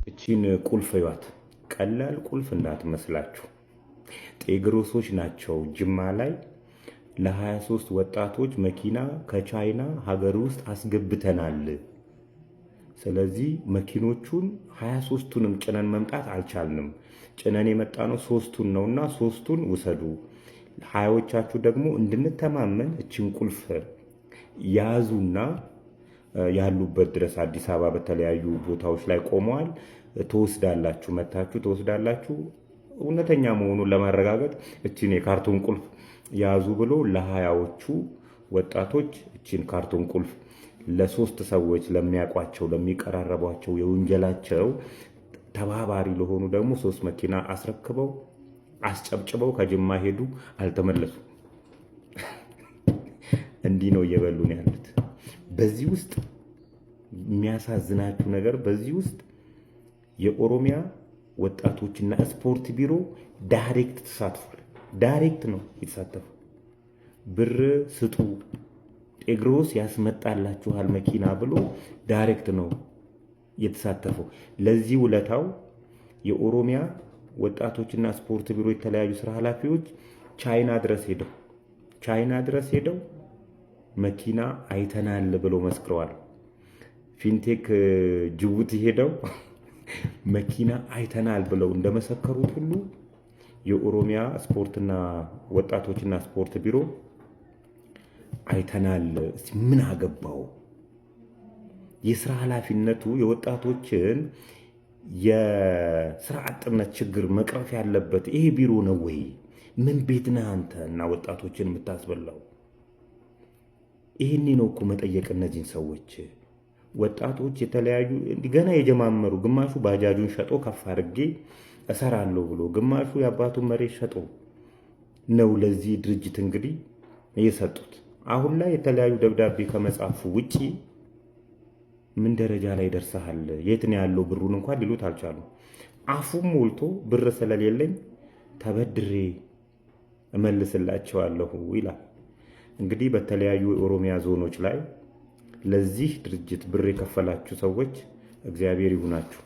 እቺን ቁልፍ ይዋት። ቀላል ቁልፍ እንዳትመስላችሁ። ጤግሮሶች ናቸው ጅማ ላይ ለ23 ወጣቶች መኪና ከቻይና ሀገር ውስጥ አስገብተናል። ስለዚህ መኪኖቹን 23ቱንም ጭነን መምጣት አልቻልንም። ጭነን የመጣ ነው 3ቱን ነውና 3ቱን ውሰዱ። ሀያዎቻችሁ ደግሞ እንድንተማመን እችን ቁልፍ ያዙና ያሉበት ድረስ አዲስ አበባ በተለያዩ ቦታዎች ላይ ቆመዋል። ትወስዳላችሁ፣ መታችሁ ትወስዳላችሁ። እውነተኛ መሆኑን ለማረጋገጥ እችን የካርቶን ቁልፍ ያዙ ብሎ ለሀያዎቹ ወጣቶች እችን ካርቶን ቁልፍ ለ3 ሰዎች ለሚያውቋቸው ለሚቀራረቧቸው የወንጀላቸው ተባባሪ ለሆኑ ደግሞ 3 መኪና አስረክበው አስጨብጭበው ከጅማ ሄዱ፣ አልተመለሱ። እንዲህ ነው እየበሉን ያሉት። በዚህ ውስጥ የሚያሳዝናችሁ ነገር በዚህ ውስጥ የኦሮሚያ ወጣቶችና ስፖርት ቢሮ ዳይሬክት ተሳትፏል። ዳይሬክት ነው የተሳተፈው። ብር ስጡ ጤግሮስ ያስመጣላችኋል መኪና ብሎ ዳይሬክት ነው የተሳተፈው። ለዚህ ውለታው የኦሮሚያ ወጣቶችና ስፖርት ቢሮ የተለያዩ ስራ ኃላፊዎች ቻይና ድረስ ሄደው መኪና አይተናል ብለው መስክረዋል። ፊንቴክ ጅቡቲ ሄደው መኪና አይተናል ብለው እንደመሰከሩት ሁሉ የኦሮሚያ ስፖርትና ወጣቶችና ስፖርት ቢሮ አይተናል። ምን አገባው? የስራ ኃላፊነቱ የወጣቶችን የስራ አጥነት ችግር መቅረፍ ያለበት ይሄ ቢሮ ነው ወይ? ምን ቤት ነህ አንተ እና ወጣቶችን የምታስበላው? ይህኔ ነው እኮ መጠየቅ እነዚህን ሰዎች። ወጣቶች የተለያዩ ገና የጀማመሩ ግማሹ ባጃጁን ሸጦ ከፍ አድርጌ እሰራለሁ ብሎ፣ ግማሹ የአባቱን መሬት ሸጦ ነው ለዚህ ድርጅት እንግዲህ የሰጡት። አሁን ላይ የተለያዩ ደብዳቤ ከመጻፉ ውጪ ምን ደረጃ ላይ ደርሰሃል፣ የት ነው ያለው ብሩን እንኳን ሊሉት አልቻሉም። አፉም ሞልቶ ብር ስለሌለኝ ተበድሬ እመልስላቸዋለሁ ይላል። እንግዲህ በተለያዩ የኦሮሚያ ዞኖች ላይ ለዚህ ድርጅት ብር የከፈላችሁ ሰዎች እግዚአብሔር ይሁናችሁ።